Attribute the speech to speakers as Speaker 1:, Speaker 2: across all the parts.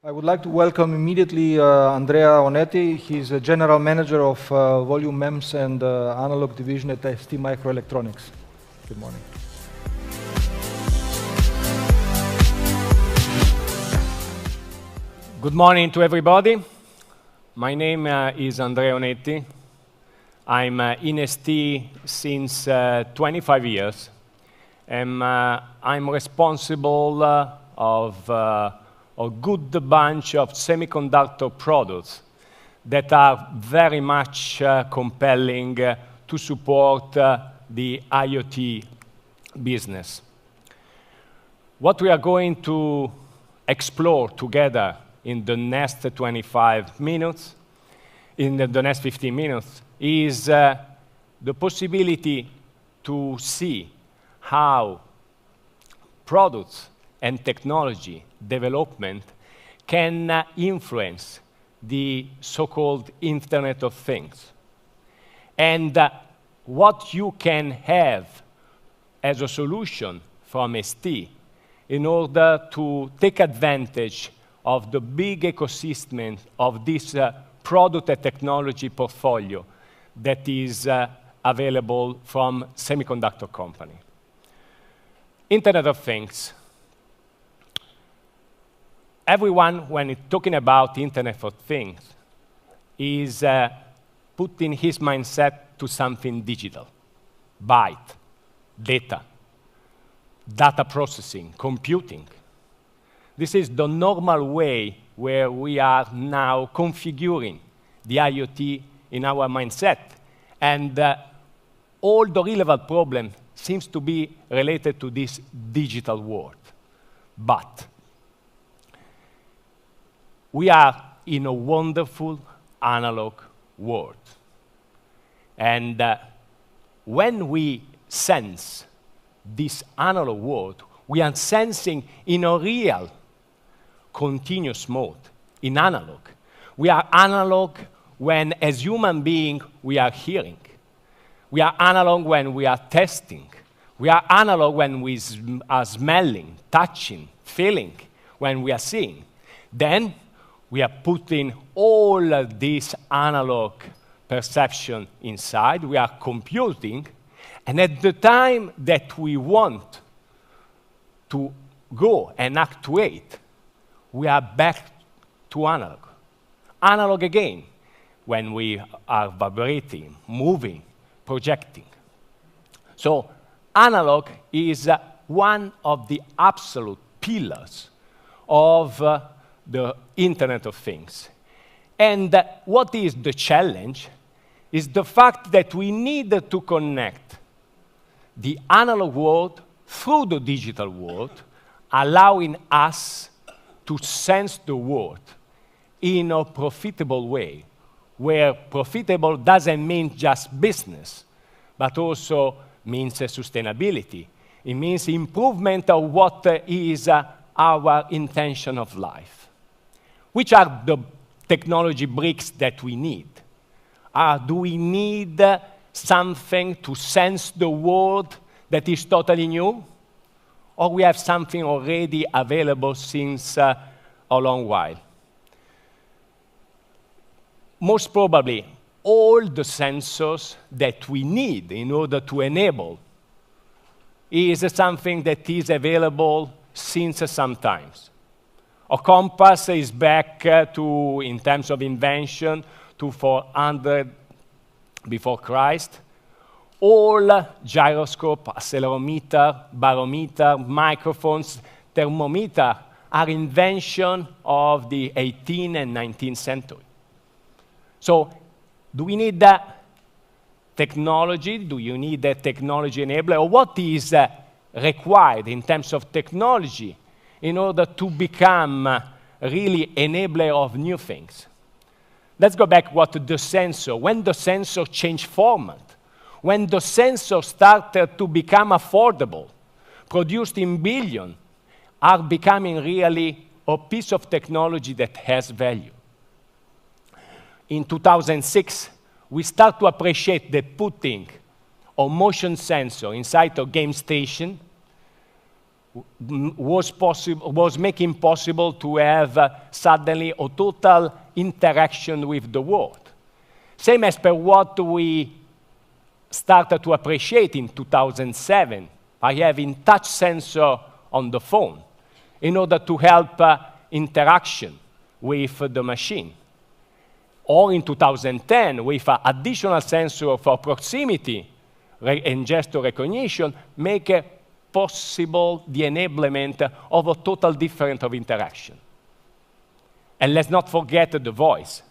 Speaker 1: I would like to welcome immediately Andrea Onetti. He's a General Manager of Volume MEMS and Analog Division at ST Microelectronics. Good morning.
Speaker 2: Good morning to everybody. My name is Andrea Onetti. I'm in ST since 25 years. And I'm responsible of a good bunch of semiconductor products that are very much compelling to support the IoT business. What we are going to explore together in the next 25 minutes, in the next 15 minutes, is the possibility to see how products and technology development can influence the so-called Internet of Things. And what you can have as a solution from ST in order to take advantage of the big ecosystem of this product and technology portfolio that is available from semiconductor company. Internet of Things. Everyone, when talking about Internet of Things, is putting his mindset to something digital. Byte, data processing, computing. This is the normal way where we are now configuring the IoT in our mindset. And all the relevant problem seems to be related to this digital world. But we are in a wonderful analog world. And when we sense this analog world, we are sensing in a real continuous mode, in analog. We are analog when, as human beings, we are hearing. We are analog when we are testing. We are analog when we are smelling, touching, feeling, when we are seeing. Then we are putting all of this analog perception inside. We are computing. And at the time that we want to go and actuate, we are back to analog. Analog again, when we are vibrating, moving, projecting. So analog is one of the absolute pillars of the Internet of Things. And what is the challenge is the fact that we need to connect the analog world through the digital world, allowing us to sense the world in a profitable way, where profitable doesn't mean just business, but also means sustainability. It means improvement of what is our intention of life. Which are the technology bricks that we need? Do we need something to sense the world that is totally new? Or we have something already available since a long while? Most probably, all the sensors that we need in order to enable is something that is available since some times. A compass is back to, in terms of invention, to 400 before Christ. All gyroscope, accelerometer, barometer, microphones, thermometer are invention of the 18th and 19th century. So, do we need technology? Do you need a technology enabler? Or what is required in terms of technology in order to become really enabler of new things? Let's go back to the sensor. When the sensor changed format, when the sensor started to become affordable, produced in billion, are becoming really a piece of technology that has value. In 2006, we start to appreciate that putting a motion sensor inside a game station was making possible to have suddenly a total interaction with the world. Same as per what we started to appreciate in 2007 by having touch sensor on the phone in order to help interaction with the machine. Or in 2010, with additional sensor for proximity and gesture recognition, make possible the enablement of a total different of interaction. And let's not forget the voice.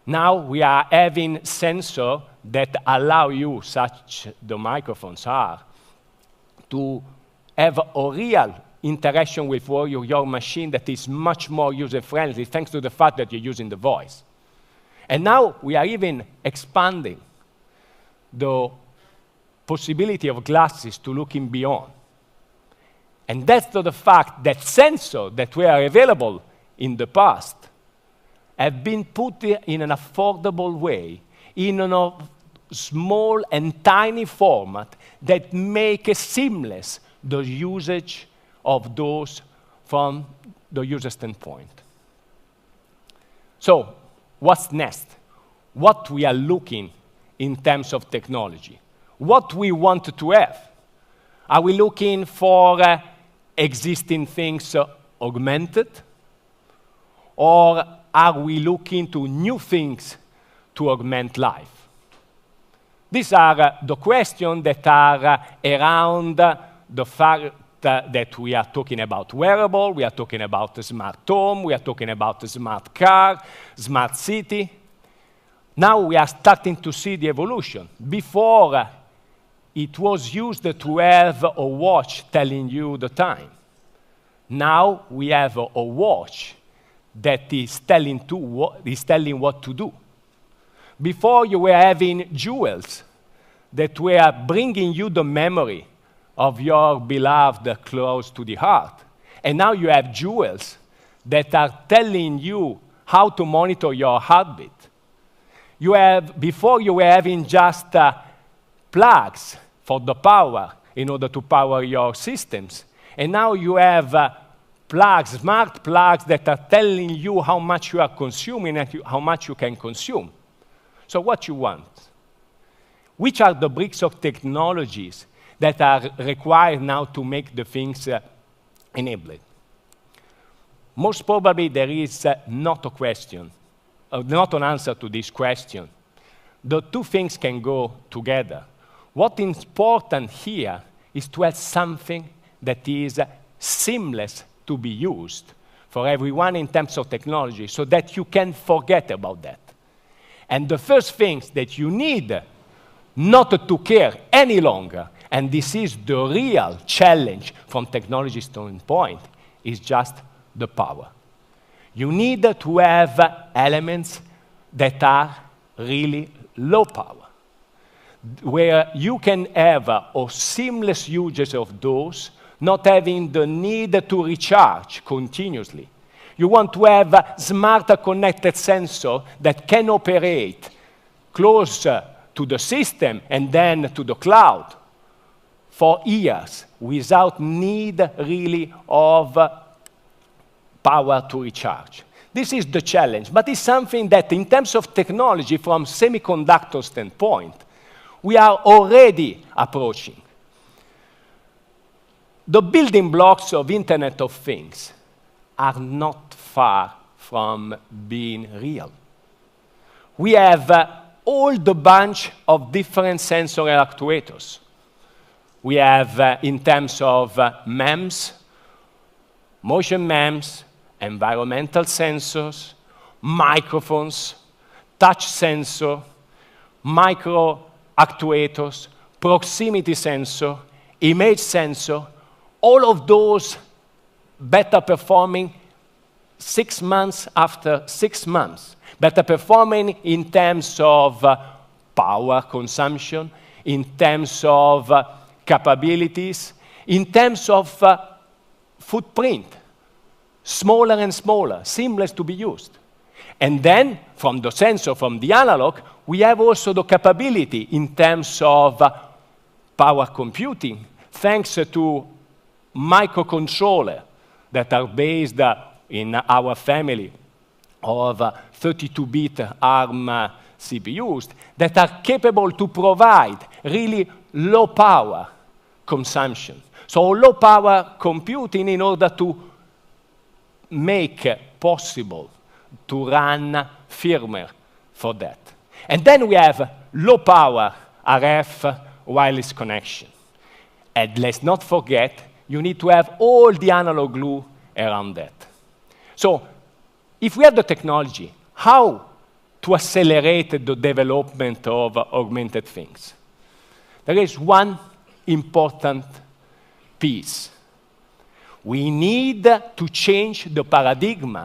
Speaker 2: Now we are having sensors that allow you, such the microphones are, to have a real interaction with your machine that is much more user-friendly thanks to the fact that you're using the voice. And now we are even expanding the possibility of glasses to looking beyond. And that's to the fact that sensors that were available in the past have been put in an affordable way, in a small and tiny format that make seamless the usage of those from the user standpoint. So, what's next? What we are looking in terms of technology? What we want to have? Are we looking for existing things augmented? Or are we looking to new things to augment life? These are the questions that are around the fact that we are talking about wearable, we are talking about the smart home, we are talking about the smart car, smart city. Now we are starting to see the evolution. Before, it was used to have a watch telling you the time. Now we have a watch that is telling what to do. Before, you were having jewels that were bringing you the memory of your beloved close to the heart. And now you have jewels that are telling you how to monitor your heartbeat. Before, you were having just plugs for the power in order to power your systems. And now you have plugs, smart plugs that are telling you how much you are consuming and how much you can consume. So what you want? Which are the bricks of technologies that are required now to make the things enabled? Most probably there is not a question, not an answer to this question. The two things can go together. What is important here is to have something that is seamless to be used for everyone in terms of technology so that you can forget about that. And the first things that you need not to care any longer, and this is the real challenge from technology standpoint, is just the power. You need to have elements that are really low power, where you can have a seamless usage of those, not having the need to recharge continuously. You want to have a smarter connected sensor that can operate closer to the system and then to the cloud for years without need really of power to recharge. This is the challenge, but it's something that in terms of technology from semiconductor standpoint, we are already approaching. The building blocks of Internet of Things are not far from being real. We have all the bunch of different sensor actuators. We have, in terms of MEMS, motion MEMS, environmental sensors, microphones, touch sensor, micro actuators, proximity sensor, image sensor, all of those better performing 6 months after 6 months. Better performing in terms of power consumption, in terms of capabilities, in terms of footprint. Smaller and smaller, seamless to be used. And then, from the sensor, from the analog, we have also the capability in terms of power computing, thanks to microcontrollers that are based in our family of 32-bit ARM CPUs that are capable to provide really low power consumption. So low power computing in order to make possible to run firmware for that. And then we have low power RF wireless connection. And let's not forget, you need to have all the analog glue around that. So if we have the technology, how to accelerate the development of augmented things? There is one important piece. We need to change the paradigm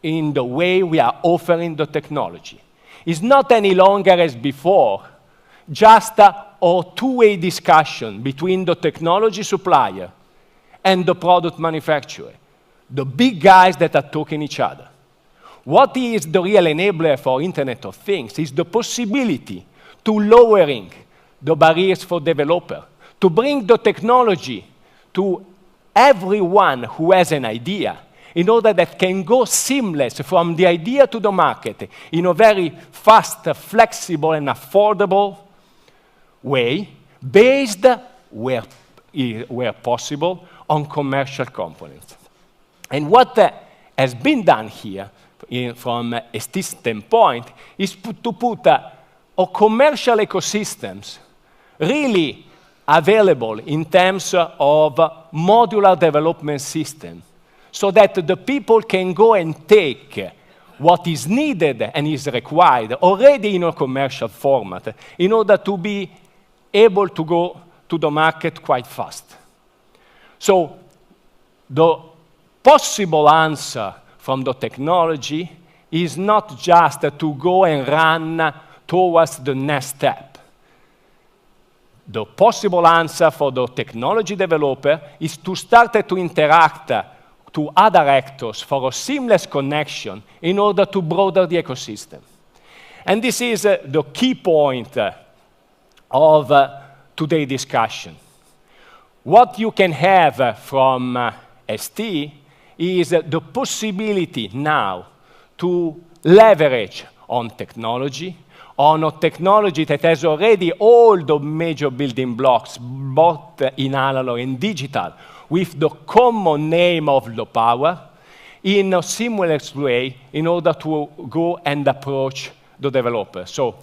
Speaker 2: in the way we are offering the technology. It's not any longer as before, just a two-way discussion between the technology supplier and the product manufacturer, the big guys that are talking each other. What is the real enabler for Internet of Things is the possibility to lowering the barriers for developer, to bring the technology to everyone who has an idea, in order that can go seamless from the idea to the market in a very fast, flexible, and affordable way, based, where possible, on commercial components. And what has been done here, from a ST standpoint, is to put a commercial ecosystems really available in terms of modular development system, so that the people can go and take what is needed and is required already in a commercial format in order to be able to go to the market quite fast. So the possible answer from the technology is not just to go and run towards the next step. The possible answer for the technology developer is to start to interact to other actors for a seamless connection in order to broaden the ecosystem. And this is the key point of today's discussion. What you can have from ST is the possibility now to leverage on technology, on a technology that has already all the major building blocks, both in analog and digital, with the common name of low power, in a seamless way in order to go and approach the developer. So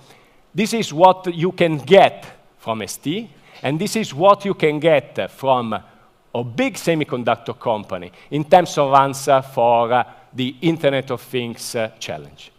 Speaker 2: this is what you can get from ST, and this is what you can get from a big semiconductor company in terms of answer for the Internet of Things challenge.